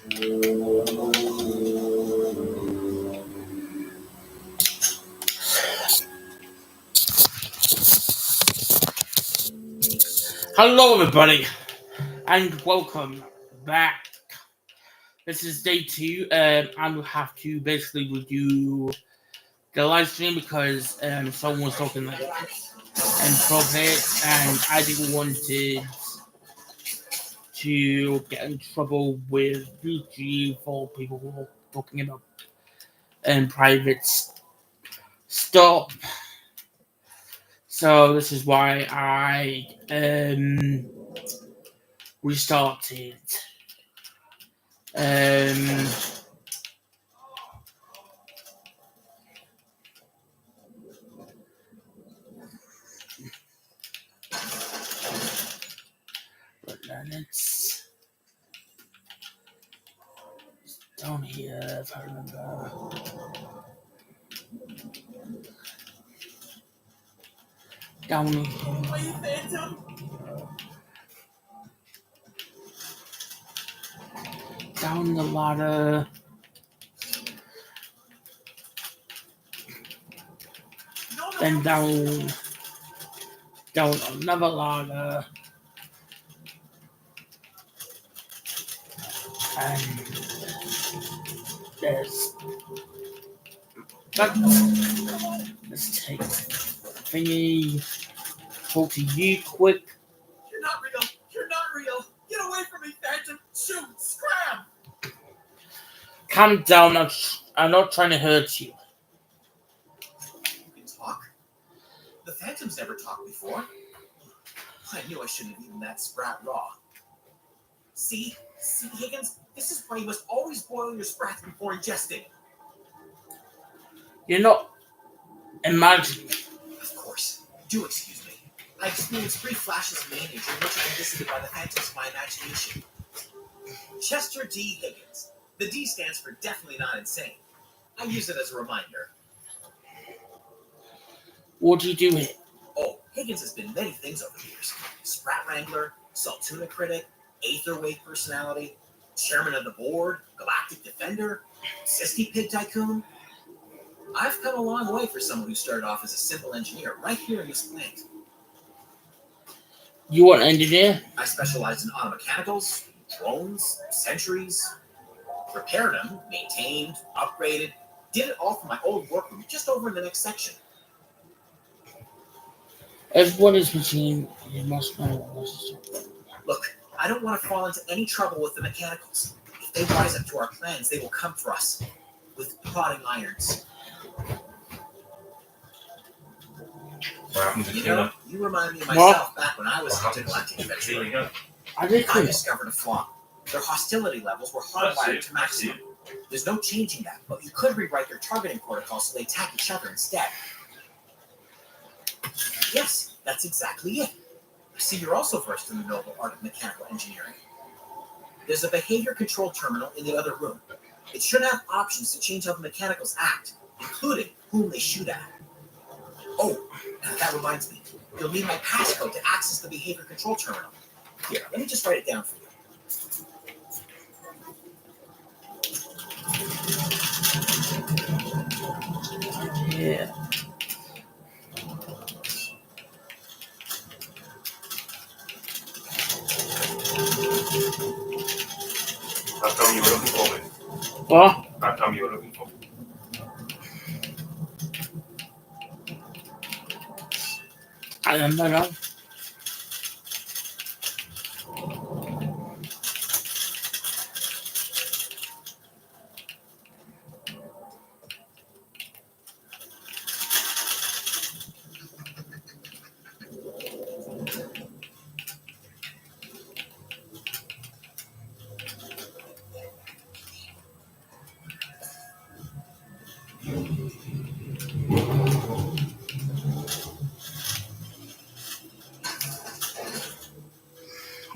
Hello, everybody, and welcome back. This is day 2. I will have to basically redo the live stream because someone was talking like inappropriate, and I didn't want to get in trouble with YouTube for people who are talking about private stuff. So this is why I restarted. But then it's down here, if I remember. Down here. Down the ladder. Then down another ladder. And there's let's take thingy. Talk to you quick. You're not real. You're not real. Get away from me, Phantom. Shoot. Scram. Calm down. I'm not trying to hurt you. You can talk? The Phantom's never talked before. I knew I shouldn't have eaten that sprat raw. See, Higgins, this is why you must always boil your sprats before ingesting. You're not imagining. Of course. Do excuse me. I experienced brief flashes of mania during which I am visited by the phantoms of my imagination. Chester D. Higgins. The D stands for definitely not insane. I use it as a reminder. What do you do here? Oh, Higgins has been many things over the years. Sprat Wrangler, Saltuna Critic, Aetherweight Personality, Chairman of the Board, Galactic Defender, Siski Pig Tycoon. I've come a long way for someone who started off as a simple engineer right here in this plant. You are an engineer? I specialized in automechanicals, drones, sentries, repaired them, maintained, upgraded, did it all from my old workroom just over in the next section. Everyone is machine. You must know what this is. Look, I don't want to fall into any trouble with the mechanicals. If they rise up to our plans, they will come for us with prodding irons. You know, you remind me of myself back when I was a galactic adventurer. I discovered a flaw. Their hostility levels were hardwired to maximum. There's no changing that, but you could rewrite their targeting protocol so they attack each other instead. Yes, that's exactly it. I see you're also versed in the noble art of mechanical engineering. There's a behavior control terminal in the other room. It should have options to change how the mechanicals act, including whom they shoot at. Oh, that reminds me. You'll need my passcode to access the behavior control terminal. Here, let me just write it down for you. Yeah. How come you were looking for me? What? How come you were looking for me? I don't know.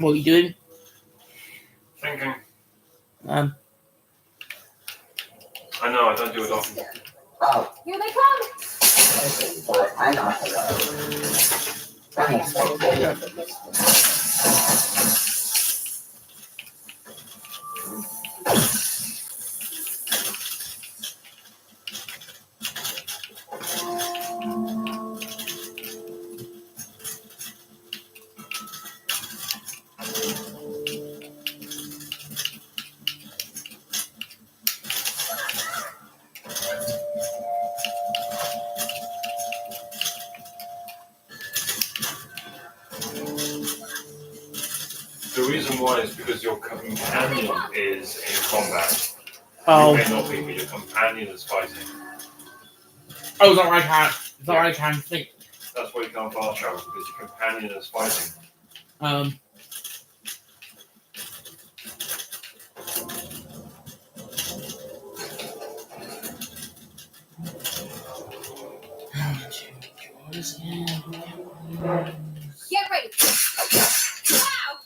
What are you doing? Thinking. I know, I don't do it often. Oh, here they come! I'm not why it's because your companion is in combat. Oh. You may not be, but your companion is fighting. Oh, that I can't. That I can't think. That's why you can't fast travel, because your companion is fighting. Get ready. Wow.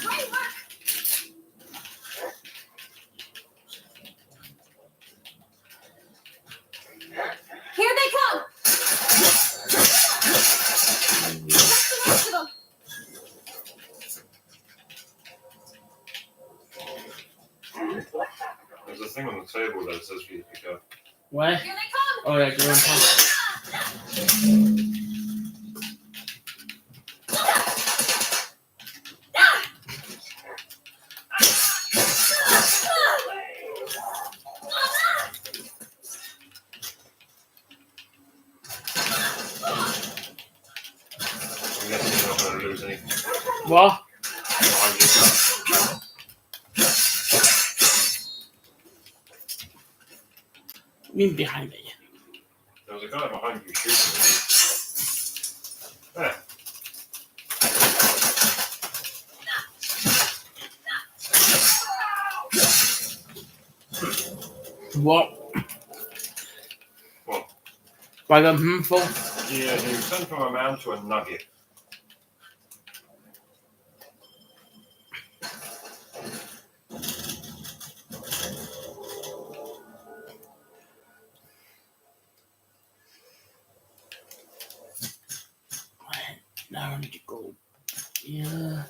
Great work. Here they come. Catch the rest of them. There's a thing on the table that says for you to pick up. Where? Here they come. Oh yeah, go on past. I'm guessing you're not going to lose anything What? behind you. I mean behind me. There was a guy behind you shooting at you. There. What? What? By the for? Yeah, you sent from a man to a nugget. Now I need to go. Yeah.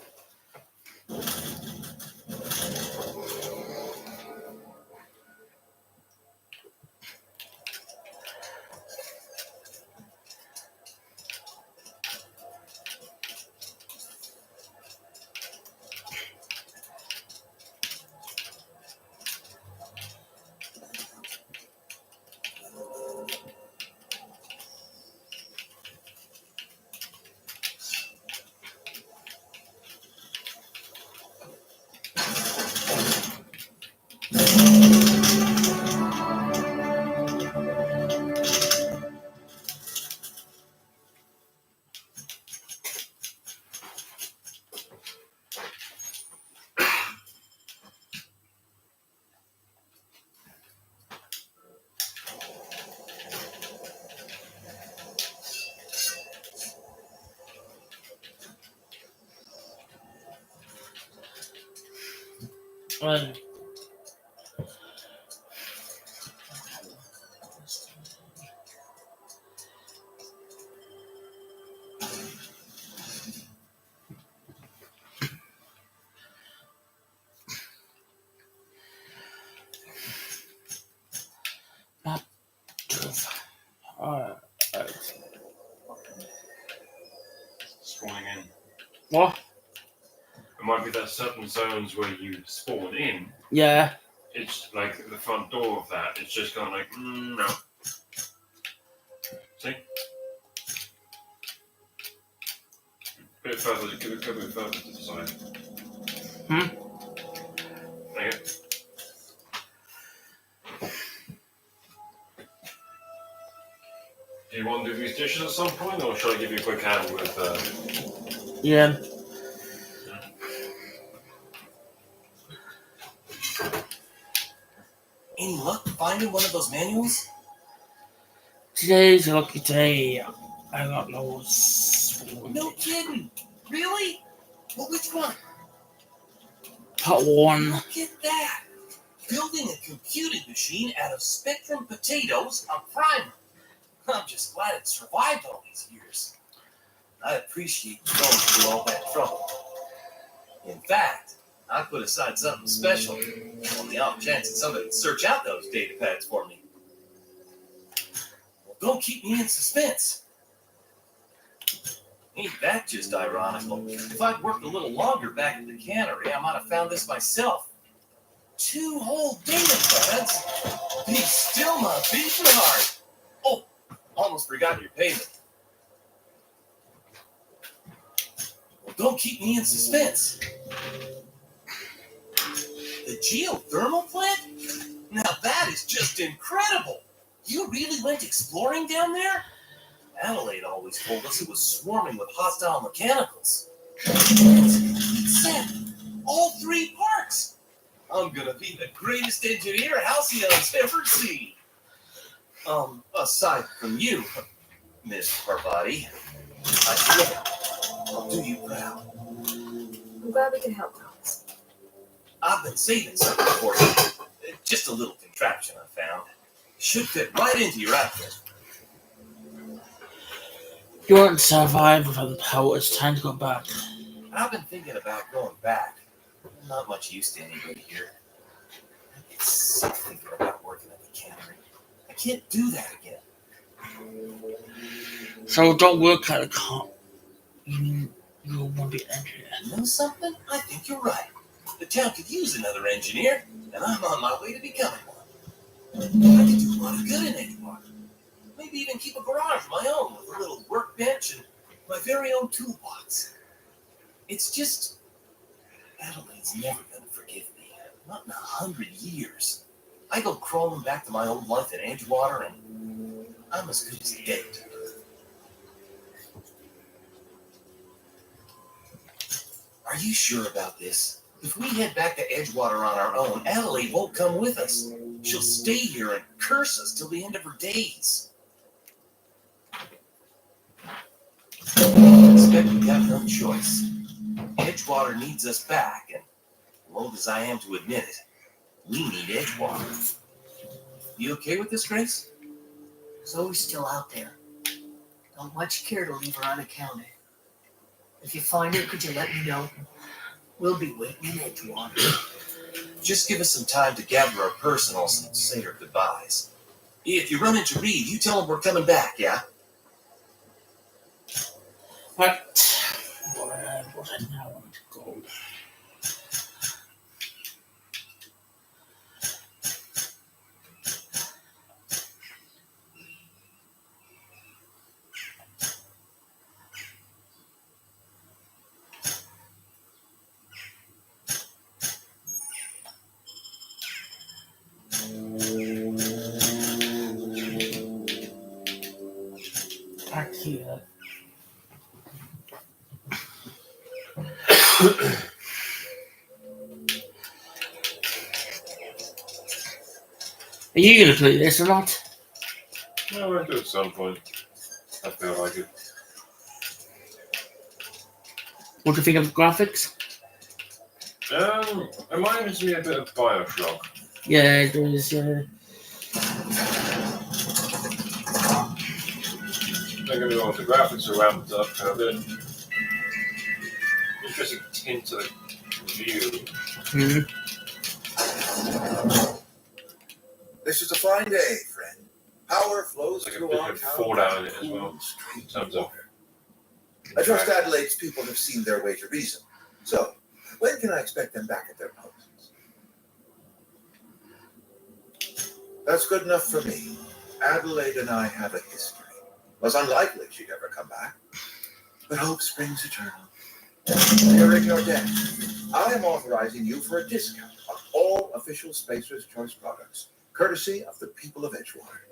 Spawning in. What? It might be that certain zones where you spawn in, Yeah. it's like the front door of that, it's just kind of like, no. See? A bit further, go a bit further to the side. There you go. Do you want to do these dishes at some point, or shall I give you a quick hand with, Yeah. Any luck finding one of those manuals? Today's a lucky day. I got loads. No kidding. Really? Well, which one? Part 1. Look at that. Building a computing machine out of Spectrum potatoes on primer. I'm just glad it survived all these years. I appreciate you going through all that trouble. In fact, I put aside something special on the off chance that somebody would search out those data pads for me. Well, don't keep me in suspense. Ain't that just ironical? If I'd worked a little longer back at the cannery, I might have found this myself. 2 whole data pads? Be still my beating heart. Oh, Almost forgot your payment. Well, don't keep me in suspense. The geothermal plant? Now that is just incredible. You really went exploring down there? Adelaide always told us it was swarming with hostile mechanicals. Sam, all 3 parts. I'm gonna be the greatest engineer Halcyon's ever seen. Aside from you, Miss Parvati, I swear, I'll do you proud. I'm glad we could help, Thomas. I've been saving something for you. Just a little contraption I found. Should fit right into your outfit. You won't survive without the power. It's time to go back. I've been thinking about going back. I'm not much use to anybody here. It's sick thinking about working at the cannery. I can't do that again. So don't work at a comp. You won't be an engineer. You know something? I think you're right. The town could use another engineer, and I'm on my way to becoming one. I could do a lot of good in Edgewater. Maybe even keep a garage of my own with a little workbench and my very own toolbox. It's just, Adelaide's never going to forgive me. Not in 100 years. I go crawling back to my old life in Edgewater, and I'm as good as dead to her. Are you sure about this? If we head back to Edgewater on our own, Adelaide won't come with us. She'll stay here and curse us till the end of her days. I expect we have no choice. Edgewater needs us back, and loath as I am to admit it, we need Edgewater. You okay with this, Grace? Zoe's still out there. Don't much care to leave her unaccounted. If you find her, could you let me know? We'll be waiting in Edgewater. Just give us some time to gather our personals and say our goodbyes. If you run into Reed, you tell him we're coming back, yeah? But where was I now want to go? Back here. Are you gonna play this or not? No, I will do it at some point. I feel like it. What do you think of the graphics? It reminds me a bit of Bioshock. Yeah, it is. Don't get me wrong, the graphics are ramped up a bit. Interesting tint of the view. Mm-hmm. This is a fine day, friend. Power flows It's like a through bit our of town. fallout in it as well. Straight In terms of water. I trust Adelaide's people have seen their way to reason. So, when can I expect them back at their posts? That's good enough for me. Adelaide and I have a history. It was unlikely she'd ever come back. But hope springs eternal. Clearing your debt, I am authorizing you for a discount on all official Spacer's Choice products, courtesy of the people of Edgewater.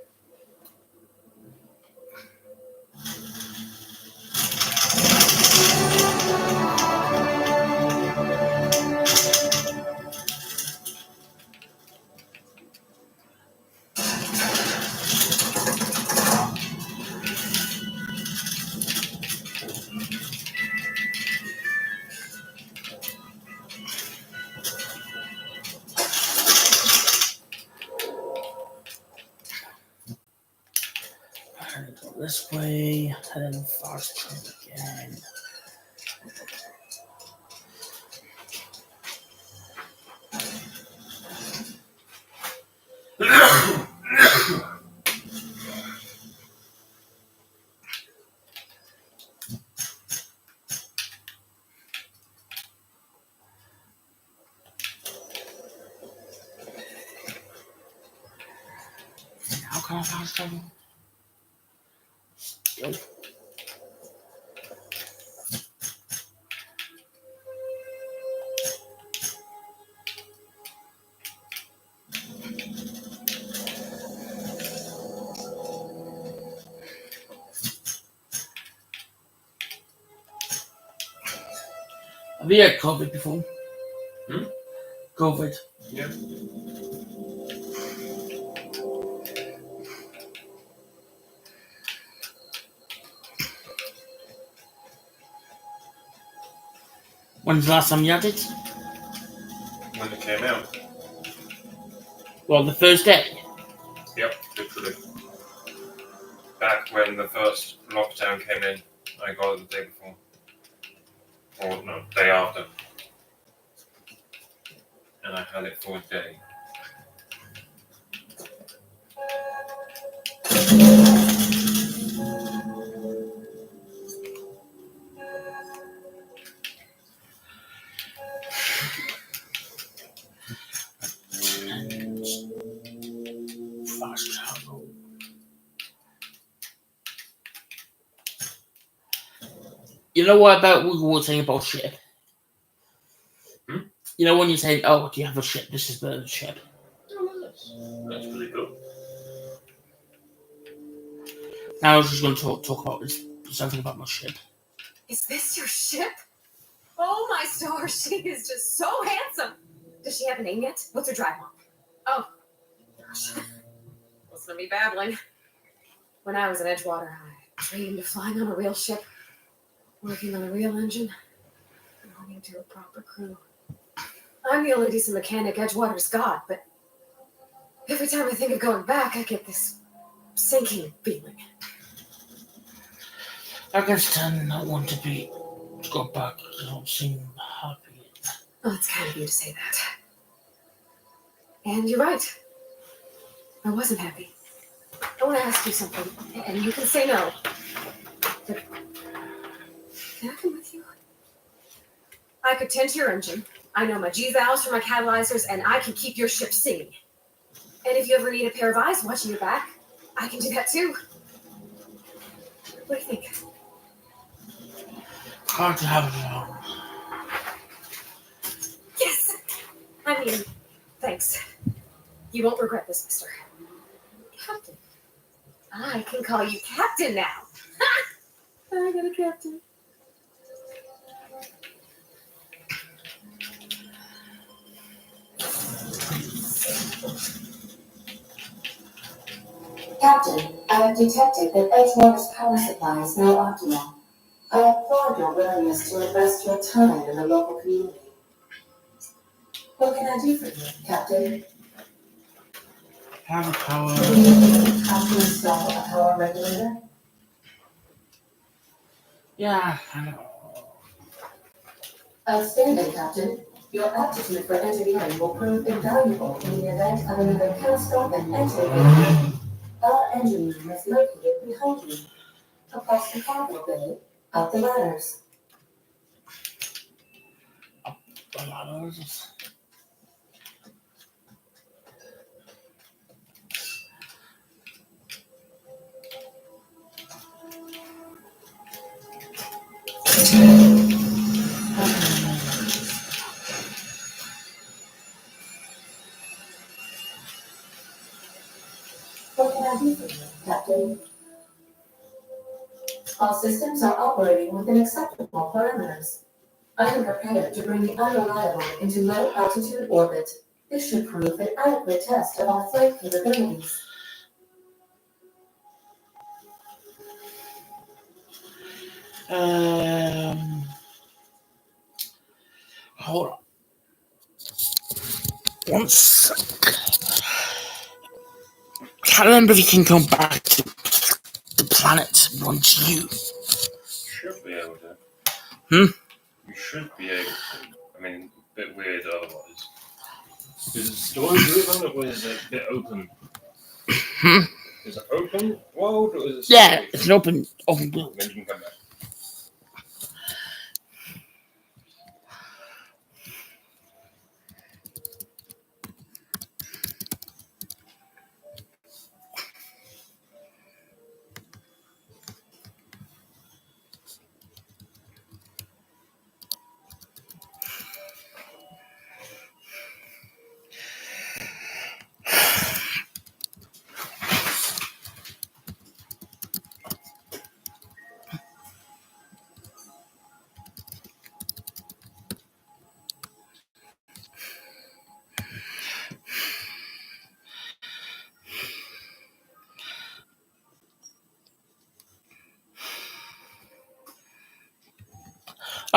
Go this way, and then fast travel again. How can I fast travel? Have you had COVID before? Hmm? COVID. Yeah. When's the last time you had it? When it came out. Well, the first day. Yep, literally. Back when the first lockdown came in, I got it the day before. Or no, day after. And I had it for a day. Fast travel. You know what about what we were saying about ship? Hmm? You know when you're saying, oh, do you have a ship? This is the ship. Oh, that's pretty cool. Now I was just going to talk about this, something about my ship. Is this your ship? Oh my stars, she is just so handsome. Does she have a name yet? What's her drive mark? Oh, gosh. Listen to me babbling. When I was in Edgewater, I dreamed of flying on a real ship, working on a real engine, belonging to a proper crew. I'm the only decent mechanic Edgewater's got, but every time I think of going back, I get this sinking feeling. I guess then I want to go back. I don't seem happy. Oh, it's kind of you to say that. And you're right. I wasn't happy. I want to ask you something, and you can say no. But can I come with you? I could tend to your engine. I know my G valves for my catalyzers, and I can keep your ship singing. And if you ever need a pair of eyes watching your back, I can do that too. What do you think? Hard to have it all. Yes! I mean, thanks. You won't regret this, mister. Captain. I can call you Captain now. I got a captain. Captain, I have detected that Edgewater's power supply is now optimal. I applaud your willingness to invest your time in the local community. What can I do for you, Captain? Have a power. How to install a power regulator? Yeah, I know. Outstanding, Captain. Your aptitude for engineering will prove invaluable in the event of another catastrophic engine failure. Our engine room is located behind you, across the cargo bay, up the ladders. A lot of others. What can I do for you, Captain? All systems are operating within acceptable parameters. I am prepared to bring the unreliable into low altitude orbit. This should prove an adequate test of our flight capabilities. Hold on. One sec. Can't remember if you can come back to the planet once you. Should be able to. Hmm? You should be able to. I mean, a bit weird otherwise. Because the one we on it was a bit open. Hmm? Is it open world or is it Yeah, it's an open world. Then you can come back.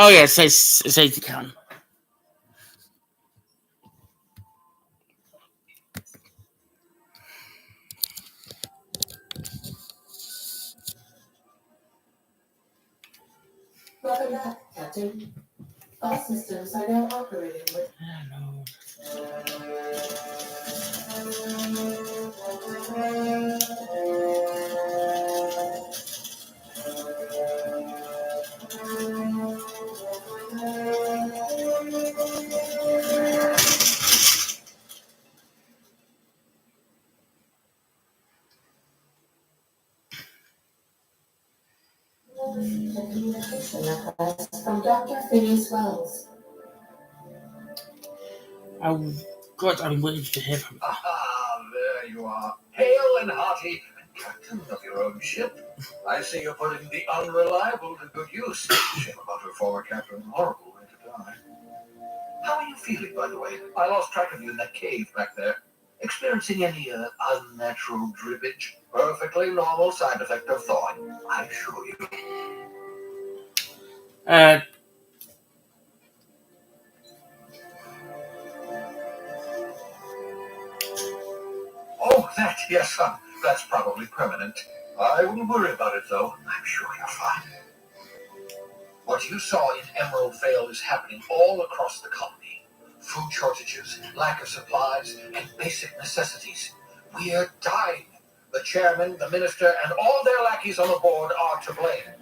Oh yeah, it says you can. Welcome back, Captain. All systems are now operating with. Hello. The communication request from Dr. Phineas Wells. Oh God, I'm waiting to hear from. Ah, there you are, hale and hearty, and captain of your own ship. I see you're putting the unreliable to good use. Shame about her former captain. Horrible way to die. How are you feeling, by the way? I lost track of you in that cave back there. Experiencing any unnatural drippage? Perfectly normal side effect of thawing, I assure you. Oh, that, yes, son. That's probably permanent. I wouldn't worry about it, though. I'm sure you're fine. What you saw in Emerald Vale is happening all across the colony. Food shortages, lack of supplies, and basic necessities. We're dying. The chairman, the minister, and all their lackeys on the board are to blame.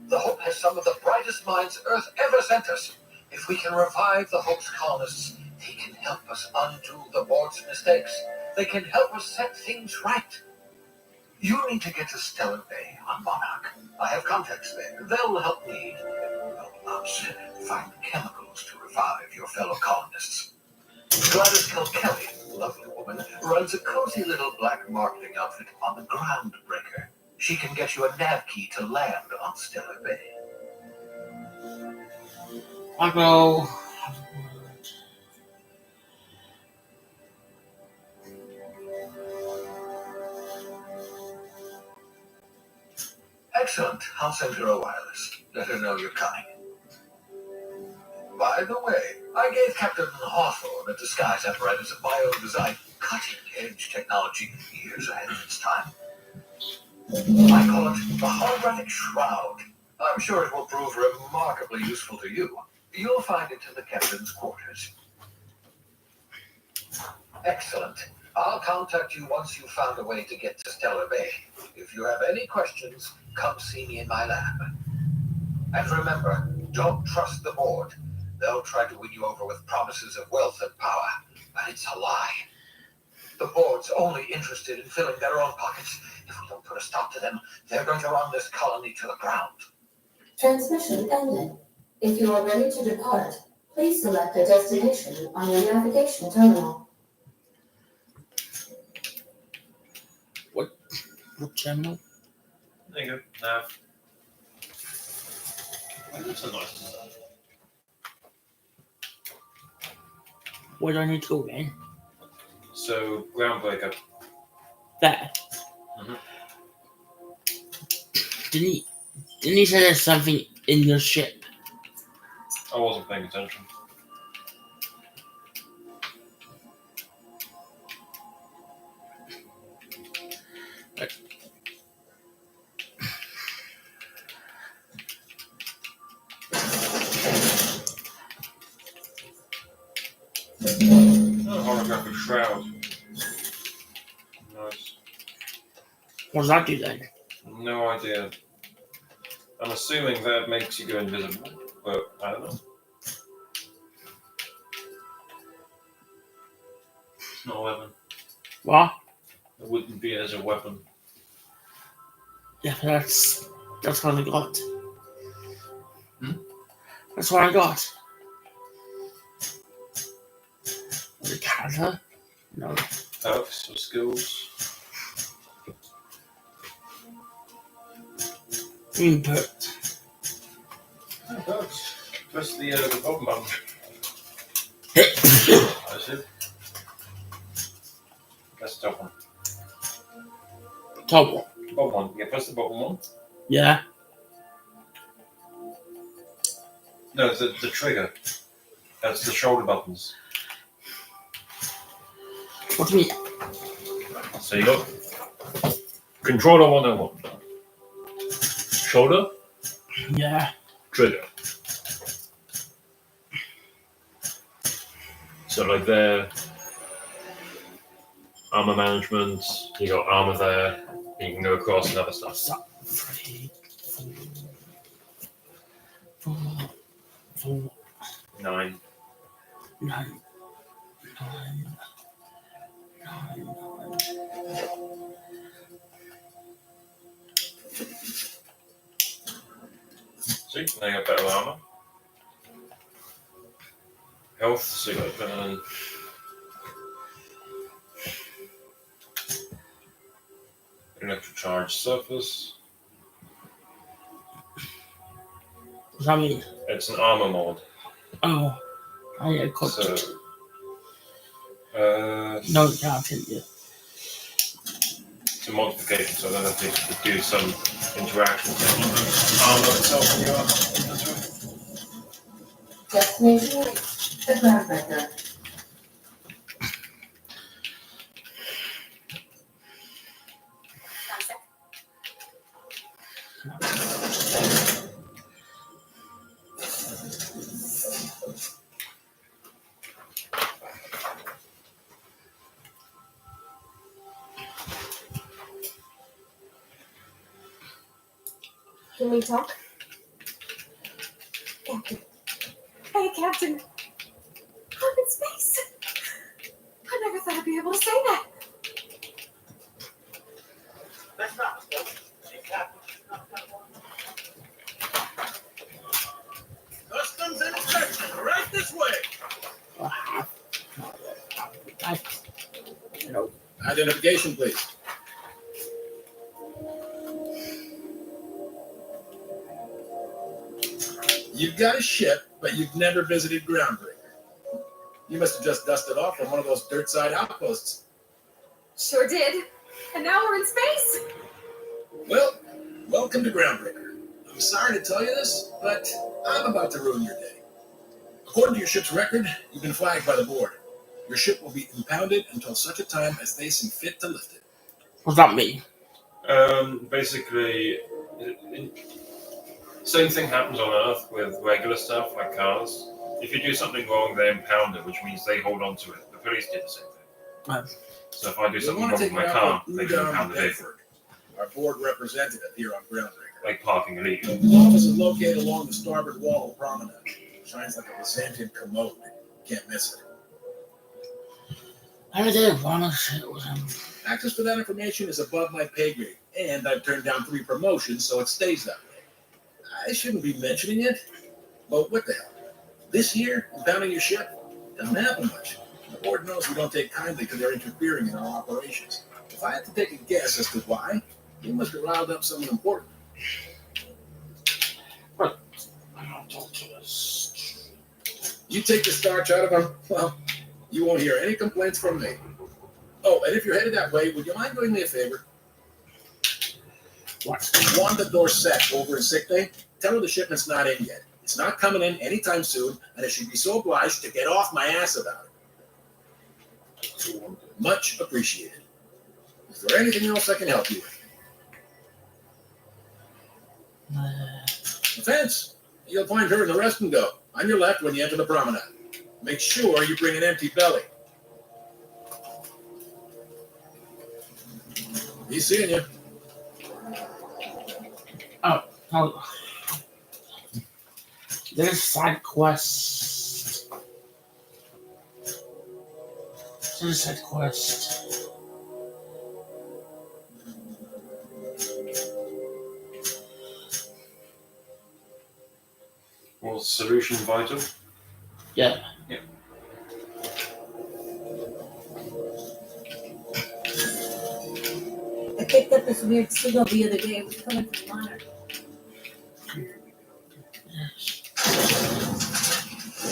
The Hope has some of the brightest minds Earth ever sent us. If we can revive the Hope's colonists, they can help us undo the board's mistakes. They can help us set things right. You need to get to Stellar Bay on Monarch. I have contacts there. They'll help me, us, find chemicals to revive your fellow colonists. Gladys Kilkelly, lovely woman, runs a cozy little black marketing outfit on the Groundbreaker. She can get you a nav key to land on Stellar Bay. I'll go. Excellent. I'll send her a wireless. Let her know you're coming. By the way, I gave Captain Hawthorne a disguise apparatus of my own design, cutting-edge technology, years ahead of its time. I call it the holographic shroud. I'm sure it will prove remarkably useful to you. You'll find it in the captain's quarters. Excellent. I'll contact you once you've found a way to get to Stellar Bay. If you have any questions, come see me in my lab. And remember, don't trust the board. They'll try to win you over with promises of wealth and power, but it's a lie. The board's only interested in filling their own pockets. If we don't put a stop to them, they're going to run this colony to the ground. Transmission ended. If you are ready to depart, please select a destination on your navigation terminal. What channel? There you go. Nav. That's a nice design. Where do I need to go then? So, Groundbreaker. There. Mhm. Didn't he say there's something in your ship? I wasn't paying attention. Oh, holographic shroud. Nice. What does that do then? No idea. I'm assuming that makes you go invisible, but I don't know. It's not a weapon. What? It wouldn't be as a weapon. Yeah, that's what I got. Hmm? That's what I got. The character? No. Perks or skills. Input. Oh, perks. Press the bottom button. That's it. That's the top one. Top one. Bottom one. Yeah, press the bottom one. Yeah. No, the trigger. That's the shoulder buttons. What do you mean? So you got controller 101. Shoulder, Yeah. trigger. So like there, armor management, you got armor there, and you can go across and other stuff. So, 3, 4, 4, 9. 9, 9. See, now you got better armor. Health, so you got electric charge surface. What does that mean? It's an armor mod. Oh, I equipped So, it. No, you can't hit you. it's a modification, so then I think you could do some interaction with armor itself in your inventory. Destination, the groundbreaker. Can we talk? Captain. Hey, Captain. I'm in space. I never thought I'd be able to say that. That's not Customs inspection, right this way. No. Identification, please. You've got a ship, but you've never visited Groundbreaker. You must have just dusted off from one of those dirt side outposts. Sure did. And now we're in space. Well, welcome to Groundbreaker. I'm sorry to tell you this, but I'm about to ruin your day. According to your ship's record, you've been flagged by the board. Your ship will be impounded until such a time as they seem fit to lift it. What does that mean? Basically, same thing happens on Earth with regular stuff like cars. If you do something wrong, they impound it, which means they hold on to it. The police did the same thing. Um, So if I do You'll something want wrong to with take my it car, out they with can impound the vehicle, Bedford, our board representative here on Groundbreaker. like parking illegally. The office is located along the starboard wall of Promenade. Shines like a Byzantine commode. Can't miss it. I didn't want to sit with him. Access to that information is above my pay grade, and I've turned down 3 promotions, so it stays that way. I shouldn't be mentioning it, but what the hell? This year, impounding your ship doesn't happen much. The board knows we don't take kindly to their interfering in our operations. If I had to take a guess as to why, you must have riled up someone important. I don't talk to this. You take the starch out of them, well, you won't hear any complaints from me. Oh, and if you're headed that way, would you mind doing me a favor? What? Wanda Dorset over in sick day, tell her the shipment's not in yet. It's not coming in anytime soon, and I should be so obliged to get off my ass about it. Much appreciated. Is there anything else I can help you with? Offense. You'll find her in the rest and go. On your left when you enter the promenade. Make sure you bring an empty belly. Be seeing you. Oh. There's side quest. There's a side quest. Was solution vital? Yeah. I picked up this weird signal the other day. It was coming from monitor.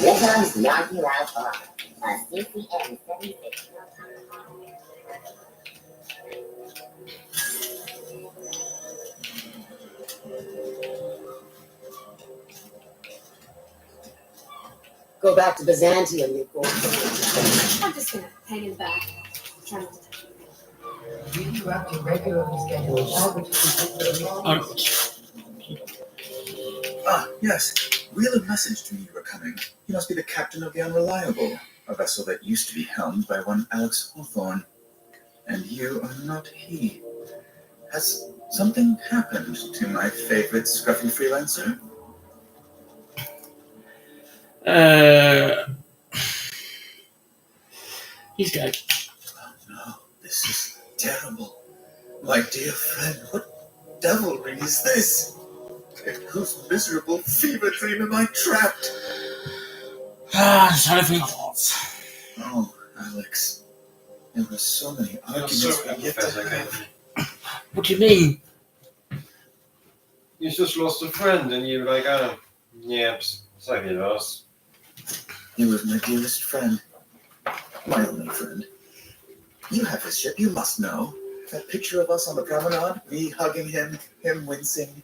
Here comes the Yankee Route Bar, a CCM 76. Go back to Byzantium, you poor I'm just gonna hang in the back. Try not to. You interrupt your regularly scheduled Ah, yes. Wheeler messaged me you were coming. You must be the captain of the Unreliable, a vessel that used to be helmed by one Alex Hawthorne. And you are not he. Has something happened to my favorite scruffy freelancer? He's dead. Oh no, this is terrible. My dear friend, what devilry is this? In whose miserable fever dream am I trapped? It's anything else. Oh, Alex. There were so many You're arguments so we yet to empathetic, have. Anthony. What do you mean? You just lost a friend and you're like, oh, yeah, so he lost. He was my dearest friend. My only friend. You have his ship, you must know. That picture of us on the promenade, me hugging him wincing.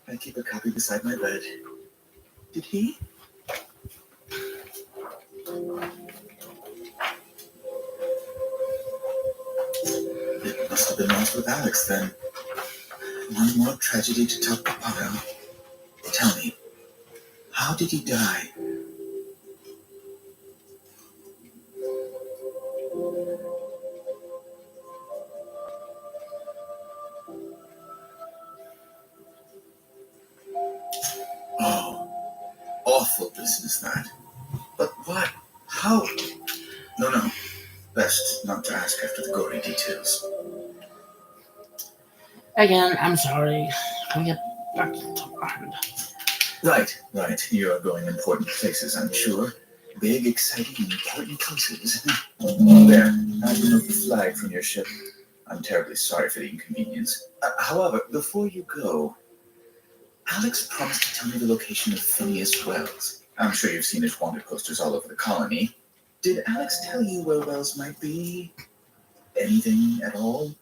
I keep a copy beside my bed. Did he? It must have been lost with Alex then. One more tragedy to top the pile. Tell me, how did he die? Oh, awful business that. But what? How? No. Best not to ask after the gory details. Again, I'm sorry. Can we get back to the topic? Right. You are going important places, I'm sure. Big, exciting, important places. There, I removed the flag from your ship. I'm terribly sorry for the inconvenience. However, before you go, Alex promised to tell me the location of Phineas Wells. I'm sure you've seen his wanted posters all over the colony. Did Alex tell you where Wells might be? Anything at all?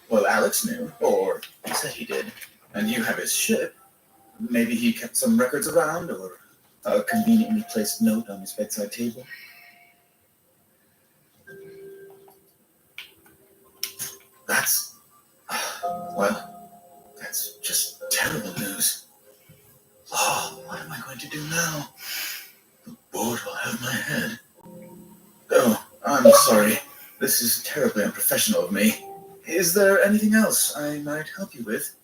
Well, Alex knew, or he said he did. And you have his ship. Maybe he kept some records around, or a conveniently placed note on his bedside table. That's... well, that's just terrible news. Oh, what am I going to do now? The board will have my head. Oh, I'm sorry. This is terribly unprofessional of me. Is there anything else I might help you with?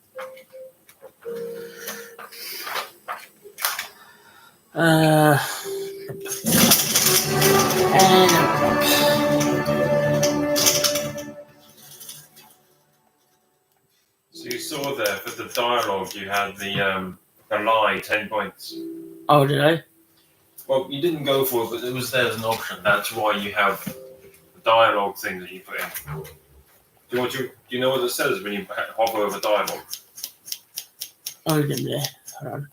So you saw there for the dialogue, you had the lie 10 points. Oh, did I? Well, you didn't go for it, but it was there as an option. That's why you have the dialogue thing that you put in. Do you know what it says when you hover over dialogue? Oh, didn't there. Hold on.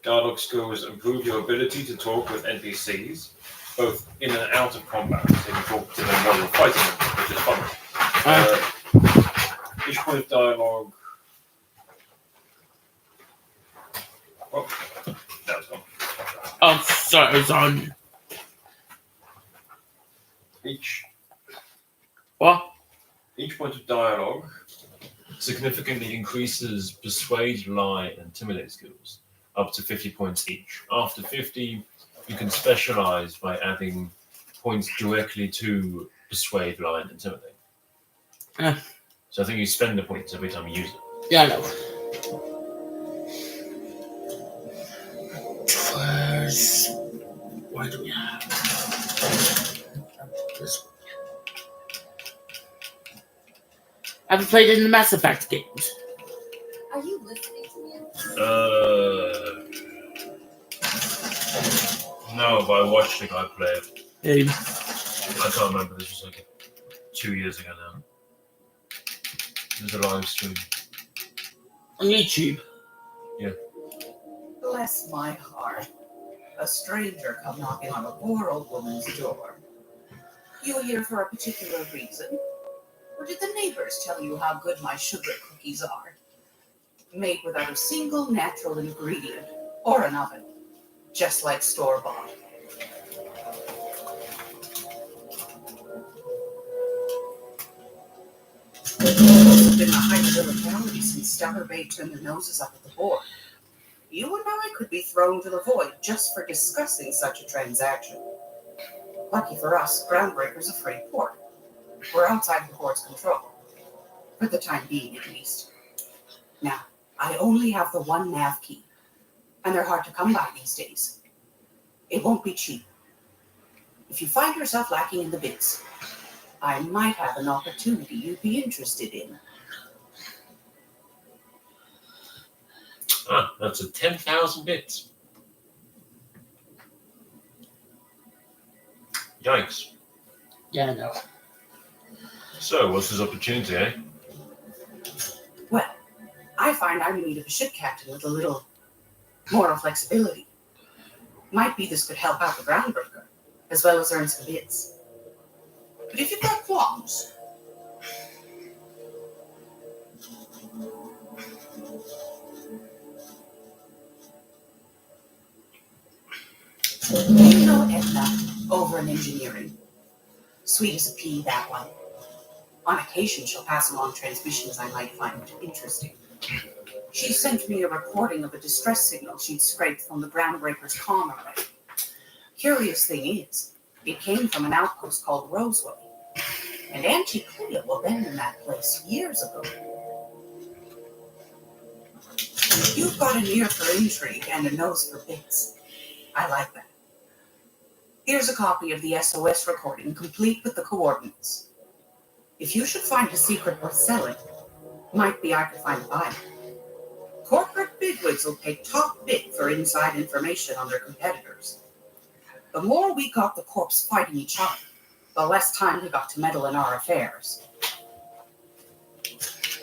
Dialogue skills improve your ability to talk with NPCs, both in and out of combat. So you can talk to them while you're fighting them, which is fun. Each point of dialogue. Oh, that was gone. Oh, sorry, it's on. What? Each point of dialogue significantly increases persuade, lie, and intimidate skills, up to 50 points each. After 50, you can specialize by adding points directly to persuade, lie, and intimidate. So I think you spend the points every time you use it. Yeah, I know. Why do we have this one? Have you played in the Mass Effect games? Are you listening to me? No, but I watched the guy play it. Hey. I can't remember. This was like 2 years ago now. It was a live stream. On YouTube? Yeah. Bless my heart. A stranger come knocking on a poor old woman's door. You here for a particular reason? Or did the neighbors tell you how good my sugar cookies are? Made without a single natural ingredient or an oven, just like store-bought. It's been a height of illegality since Stellar Bay turned their noses up at the board. You and I could be thrown to the void just for discussing such a transaction. Lucky for us, Groundbreaker's a free port. We're outside the board's control. For the time being, at least. Now, I only have the one nav key, and they're hard to come by these days. It won't be cheap. If you find yourself lacking in the bits, I might have an opportunity you'd be interested in. Ah, that's a 10,000 bits. Yikes. Yeah, I know. So, what's this opportunity, eh? Well, I find I'm in need of a ship captain with a little moral flexibility. Might be this could help out the Groundbreaker, as well as earn some bits. But if you've got qualms, you know Edna over in engineering. Sweet as a pea, that one. On occasion, she'll pass along transmissions I might find interesting. She sent me a recording of a distress signal she'd scraped from the Groundbreaker's comm array. Curious thing is, it came from an outpost called Roseway, and Auntie Clea abandoned that place years ago. You've got an ear for intrigue and a nose for bits. I like that. Here's a copy of the SOS recording, complete with the coordinates. If you should find a secret worth selling, might be I could find a buyer. Corporate bigwigs will pay top bid for inside information on their competitors. The more we got the corps fighting each other, the less time we got to meddle in our affairs.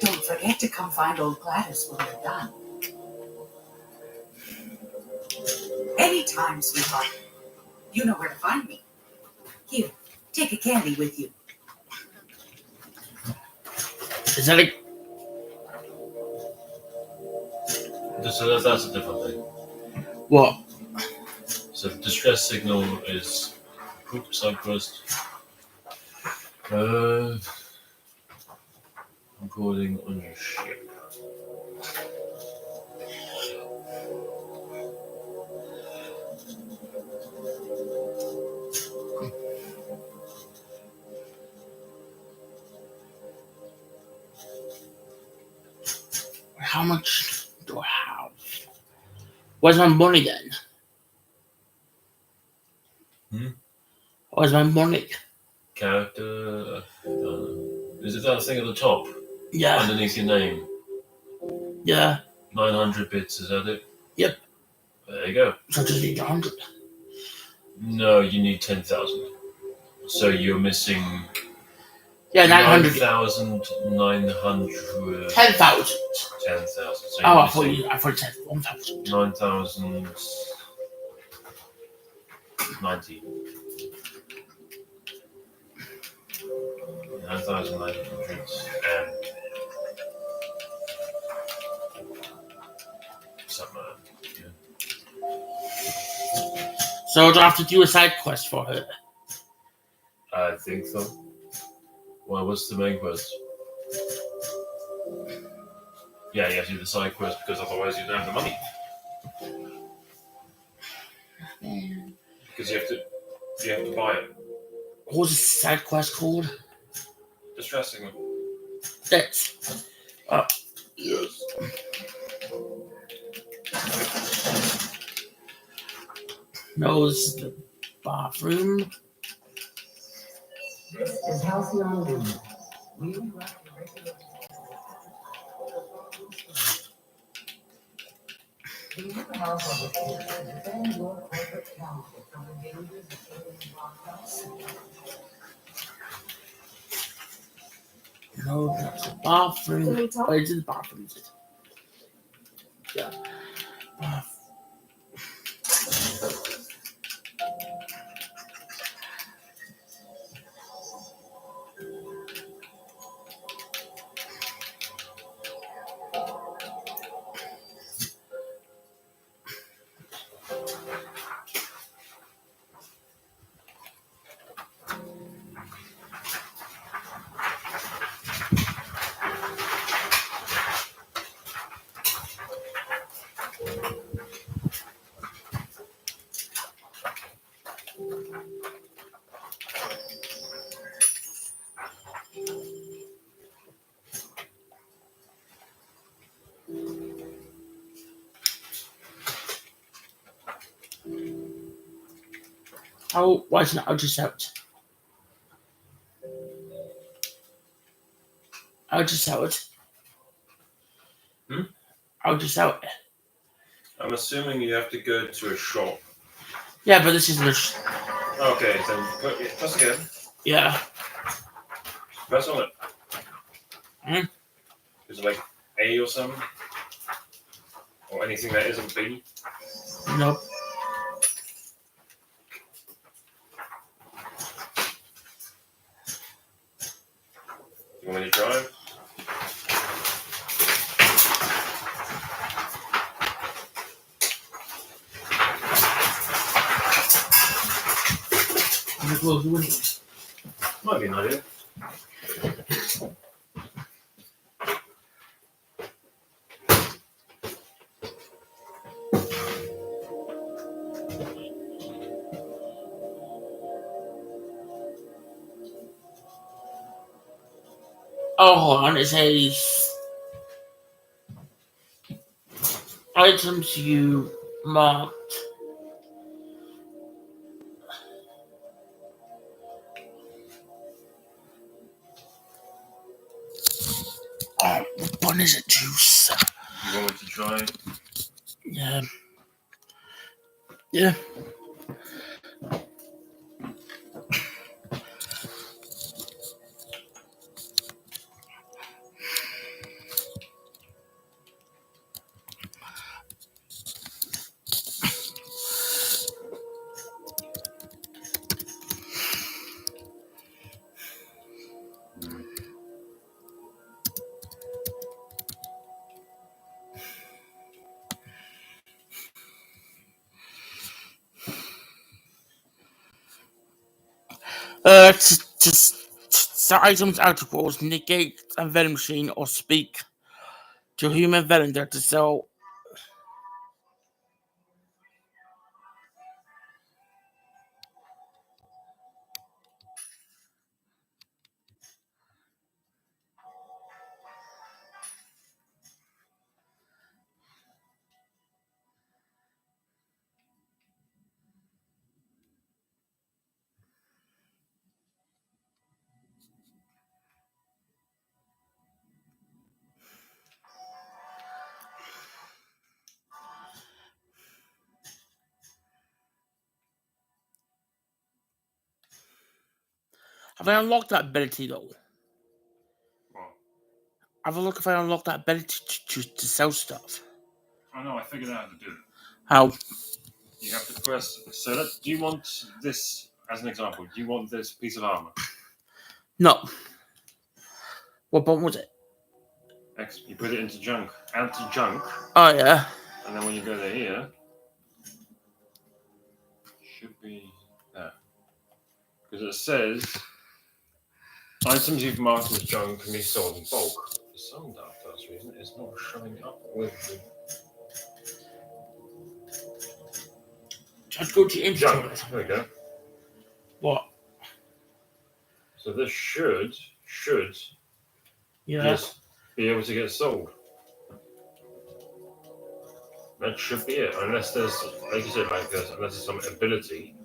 Don't forget to come find old Gladys when you're done. Anytime, sweetheart. You know where to find me. Here, take a candy with you. Is that a... So that's a different thing. What? So the distress signal is poop side quest. Recording on your ship. How much do I have? Where's my money then? Where's my money? Character. Is it that thing at the top? Yeah. Underneath your name? Yeah. 900 bits, is that it? Yep. There you go. So I just need 100. No, you need 10,000. So you're missing. Yeah, 900. 9,900. 10,000. 10,000. So Oh, I you're thought it said 1,000. 9,090. 9,900 and something like that. Yeah. So do I have to do a side quest for her? I think so. Well, what's the main quest? Yeah, you have to do the side quest because otherwise you don't have the money. Because you have to buy it. What's the side quest called? Distressing them. That's. Yes. No, this is the bathroom. This is Halcyon Lumen. We will wrap the regular. Do you have a report to defend your corporate counsel from the dangers of alien broadcasts? No, that's the bathroom. Can we talk? Wait, it's in the bathroom, is it? Yeah. Oh, why isn't it ultrasound? Ultrasound. Ultrasound. I'm assuming you have to go to a shop. Yeah, but this is the. Okay, then press again. Yeah. Press on it. Hmm? Is it like A or something? Or anything that isn't B? Nope. You want me to try? Might be an idea. Oh, hold on. It says items you marked. What one is it, Juice? You want me to try? Yeah. Yeah. So items articles negate a vending machine or speak to a human vendor to sell. Have I unlocked that ability though? What? Have a look if I unlocked that ability to sell stuff. Oh no, I figured out how to do it. How? You have to press. So do you want this as an example? Do you want this piece of armor? No. What button was it? X. You put it into junk. Add to junk, Oh yeah. and then when you go to here, should be there because it says items you've marked as junk can be sold in bulk. For some dark reason, it's not showing up with the Just go to junk. inventory. There we go. What? So this should Yeah. just be able to get sold. That should be it, unless there's, like you said, unless there's some ability.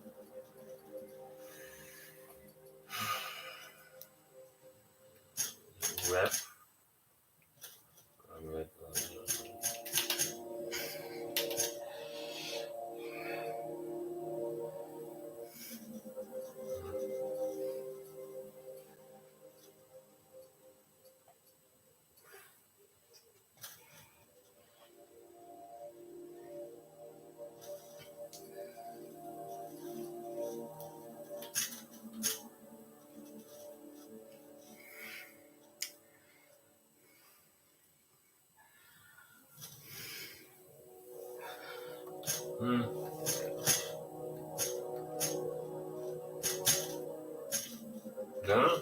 Rep. No,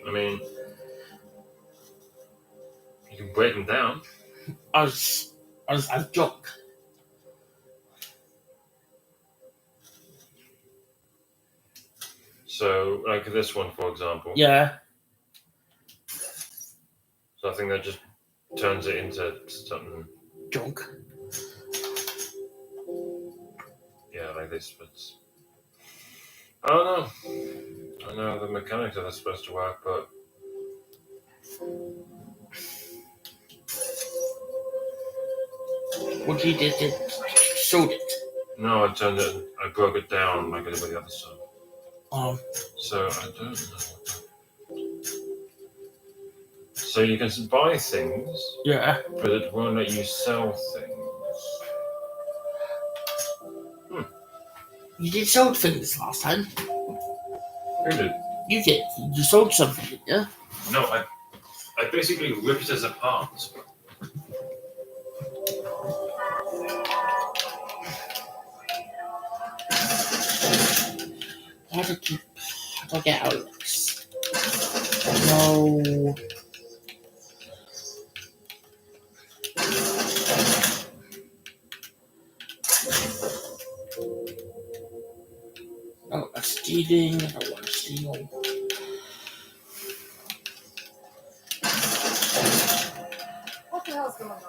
I mean, you can break them down. As junk. So, like this one, for example. Yeah. So I think that just turns it into something. Junk. Yeah, like this, but Oh no. I know the mechanics are supposed to work, but What you did, showed it. no, I turned it. I broke it down like I did with the other stuff. So I don't know. So you can buy things, Yeah. but it won't let you sell things. You did sold things last time. Who did? You did. You sold something, didn't you? No, I basically ripped it apart. How do I get Alex? No. Oh, I'm stealing. I don't want to steal. What the hell's going on?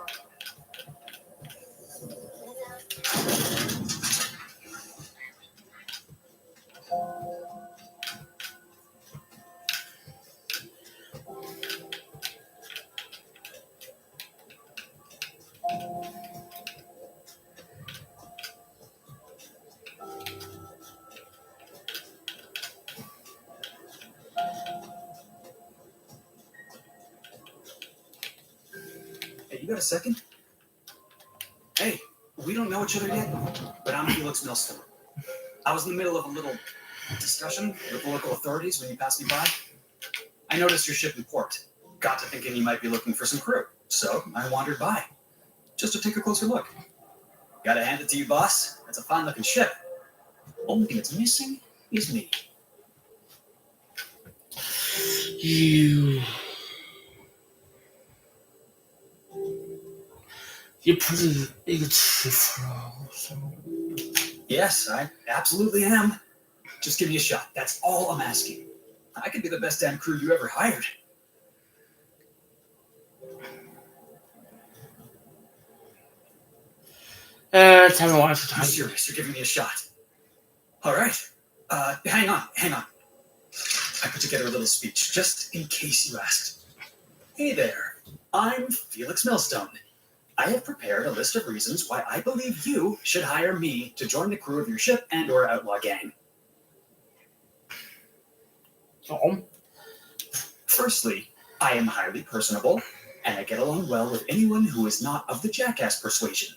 Hey, you got a second? Hey, we don't know each other yet, but I'm Felix Millstone. I was in the middle of a little discussion with the local authorities when you passed me by. I noticed your ship in port. Got to thinking you might be looking for some crew, so I wandered by, just to take a closer look. Gotta hand it to you, boss. That's a fine-looking ship. Only thing it's missing is me. You're pretty egotistical. So. Yes, I absolutely am. Just give me a shot. That's all I'm asking. I could be the best damn crew you ever hired. Tell me why it's I'm time. serious. You're giving me a shot. All right. Hang on. I put together a little speech, just in case you asked. Hey there. I'm Felix Millstone. I have prepared a list of reasons why I believe you should hire me to join the crew of your ship and/or outlaw gang. So, Firstly, I am highly personable, and I get along well with anyone who is not of the jackass persuasion.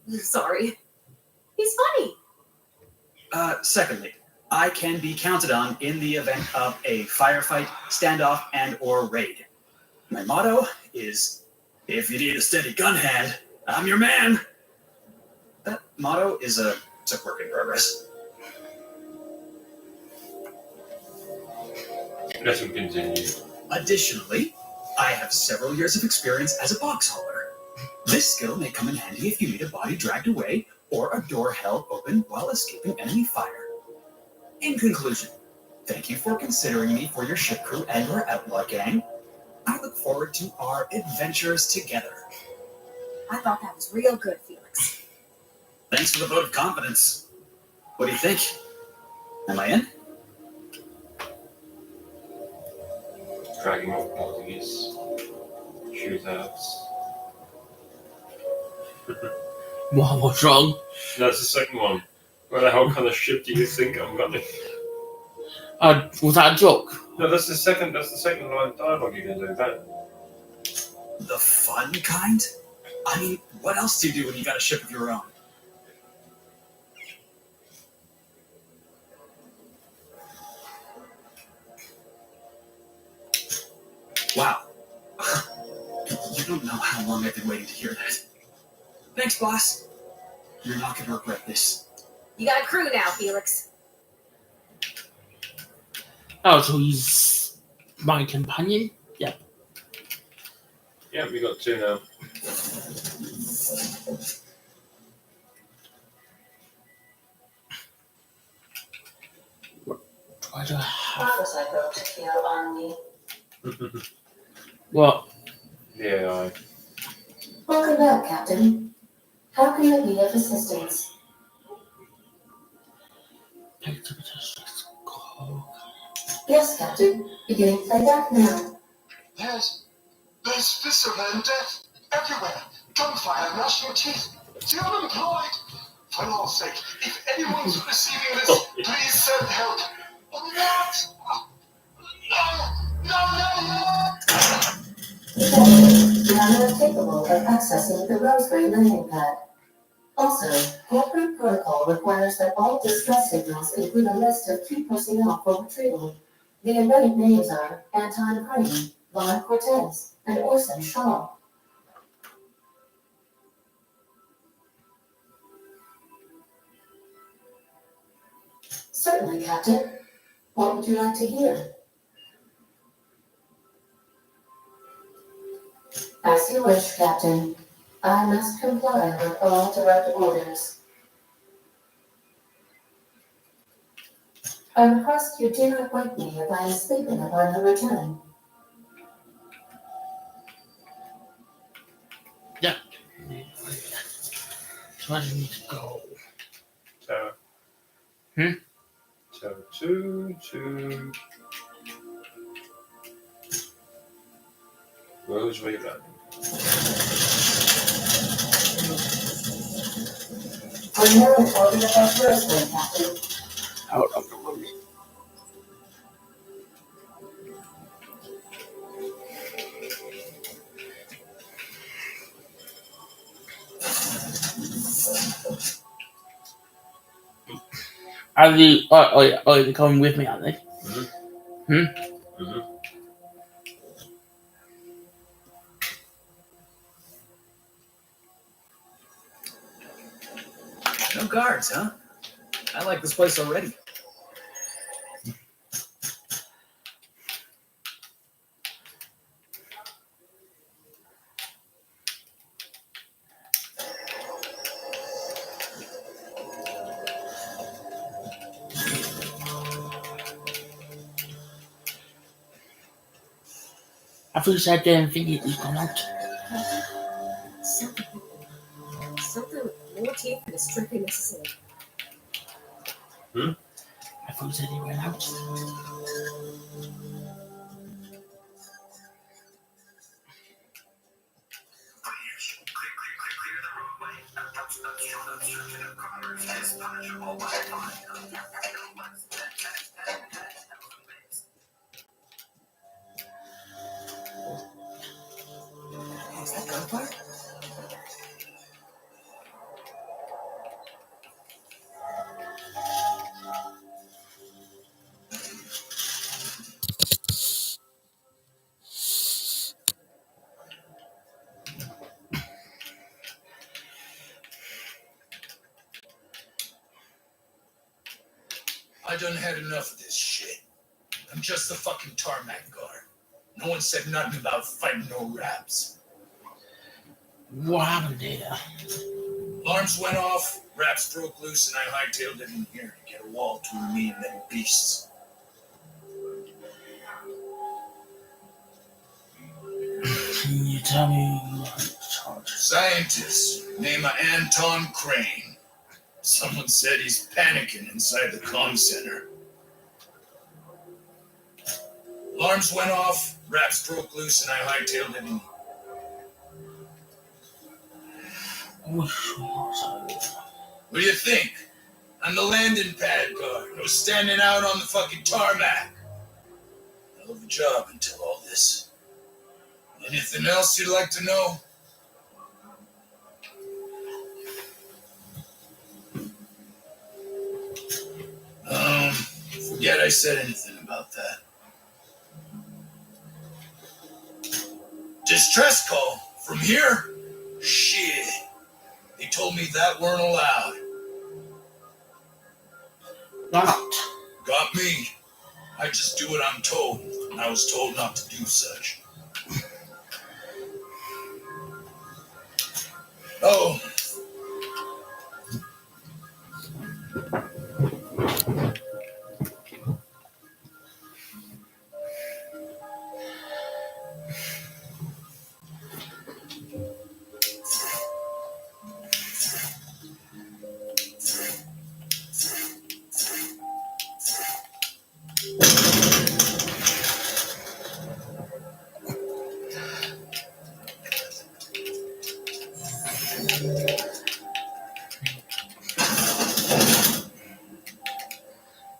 Sorry. He's funny. Secondly, I can be counted on in the event of a firefight, standoff, and/or raid. My motto is, if you need a steady gun hand, I'm your man. That motto is it's a work in progress. Let him continue. Additionally, I have several years of experience as a box hauler. This skill may come in handy if you need a body dragged away or a door held open while escaping enemy fire. In conclusion, thank you for considering me for your ship crew and your outlaw gang. I look forward to our adventures together. I thought that was real good, Felix. Thanks for the vote of confidence. What do you think? Am I in? Dragging off all these shootouts. what's wrong? That's the second one. Where the hell kind of ship do you think I'm running? Was that a joke? No, that's the second line of dialogue you can do. That. The fun kind? I mean, what else do you do when you got a ship of your own? Wow. You don't know how long I've been waiting to hear that. Thanks, boss. You're not going to regret this. You got a crew now, Felix. Oh, so he's my companion? Yep. Yeah, we got 2 now. Why do I have... How was I going to heal on me? What? Yeah, Welcome back, Captain. How can I be of assistance? Yes, Captain. Beginning playback now. There's viscera and death everywhere. Gunfire, gnashing of teeth. The unemployed. For Lord's sake, if anyone's receiving this, please send help. Not! No! Captain, you are not capable of accessing the Rosemary landing pad. Also, corporate protocol requires that all distress signals include a list of key personnel for retrieval. The embedded names are Anton Crane, Von Cortez, and Orson Shaw. Certainly, Captain. What would you like to hear? As you wish, Captain. I must comply with all direct orders. I request you do not wake me if I am sleeping upon your return. Yeah. So I need to go. Tower. Hmm? Tower 2. Rosemary Landing. We're now in orbit above Rosemary, Captain. Out of the room. Are they? Oh, they're coming with me, aren't they? No guards, huh? I like this place already. I thought you said thingy has gone out. Something more teeth than is strictly necessary. I thought you said he went out. Is that gunfire? I done had enough of this shit. I'm just the fucking tarmac guard. No one said nothing about fighting no raps. What happened there? Alarms went off, raps broke loose, and I hightailed it in here to get a wall between me and them beasts. Can you tell me what charge? Scientist, name of Anton Crane. Someone said he's panicking inside the comm center. Alarms went off, raps broke loose, and I hightailed it in. What do you think? I'm the landing pad guard. I was standing out on the fucking tarmac. Hell of a job until all this. Anything else you'd like to know? Forget I said anything about that. Distress call? From here? Shit. They told me that weren't allowed. Why not? Got me. I just do what I'm told, and I was told not to do such. Oh.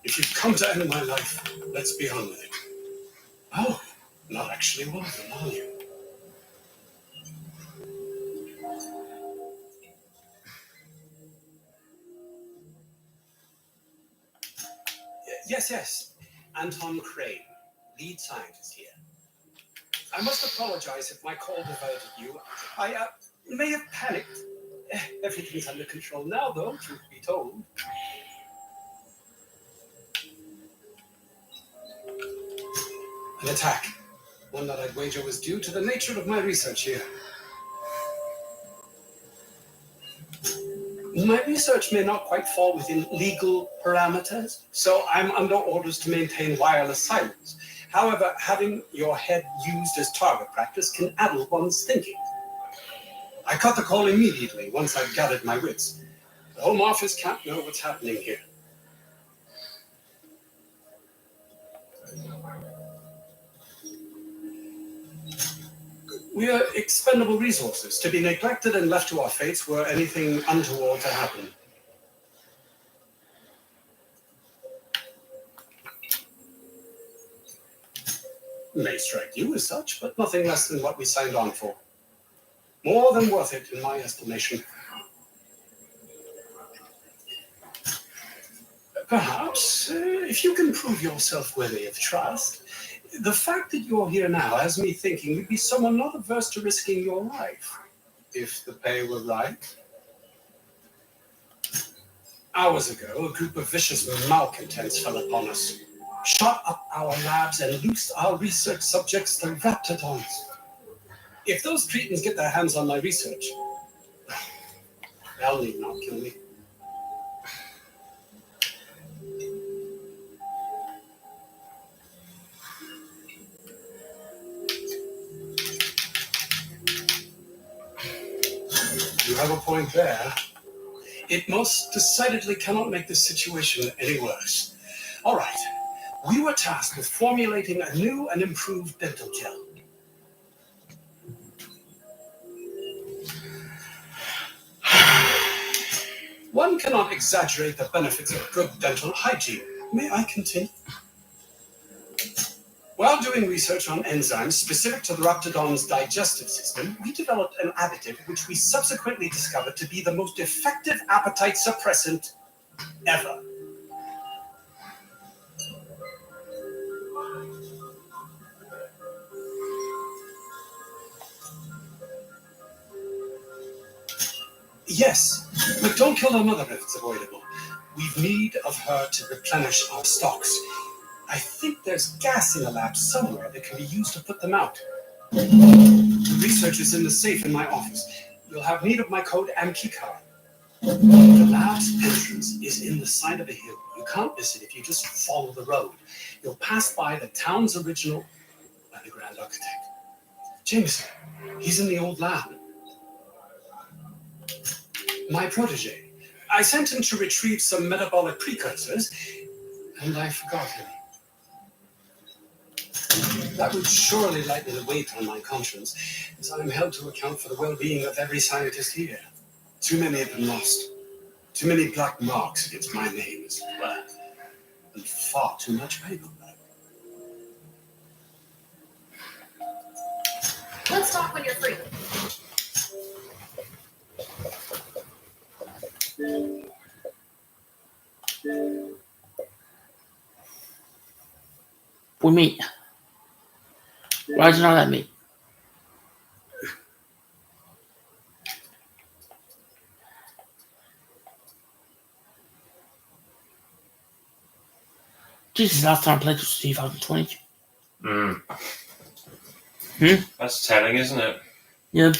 If you've come to end my life, let's be on with it. Oh, not actually one of them, are you? Yes. Anton Crane, lead scientist here. I must apologize if my call diverted you. I may have panicked. Everything's under control now, though, truth be told. An attack. One that I'd wager was due to the nature of my research here. My research may not quite fall within legal parameters, so I'm under orders to maintain wireless silence. However, having your head used as target practice can addle one's thinking. I cut the call immediately once I'd gathered my wits. The Home Office can't know what's happening here. We are expendable resources, to be neglected and left to our fates were anything untoward to happen. May strike you as such, but nothing less than what we signed on for. More than worth it, in my estimation. Perhaps, if you can prove yourself worthy of trust, the fact that you're here now has me thinking you'd be someone not averse to risking your life, if the pay were right. Hours ago, a group of vicious malcontents fell upon us, shot up our labs and loosed our research subjects, the raptidons. If those cretins get their hands on my research, they'll need not kill me. You have a point there. It most decidedly cannot make the situation any worse. All right. We were tasked with formulating a new and improved dental gel. One cannot exaggerate the benefits of good dental hygiene. May I continue? While doing research on enzymes specific to the raptidon's digestive system, we developed an additive which we subsequently discovered to be the most effective appetite suppressant ever. Yes, but don't kill her mother if it's avoidable. We've need of her to replenish our stocks. I think there's gas in the lab somewhere that can be used to put them out. The research is in the safe in my office. You'll have need of my code and keycard. The lab's entrance is in the side of a hill. You can't miss it if you just follow the road. You'll pass by the town's original underground architect. Jameson, he's in the old lab. My protege. I sent him to retrieve some metabolic precursors, and I forgot him. That would surely lighten the weight on my conscience, as I'm held to account for the well-being of every scientist here. Too many have been lost. Too many black marks against my name as well. And far too much paperwork. Let's talk when you're free. We meet. Why did you not let me? Jesus, last time I played was 2020. That's telling, isn't it? Yep.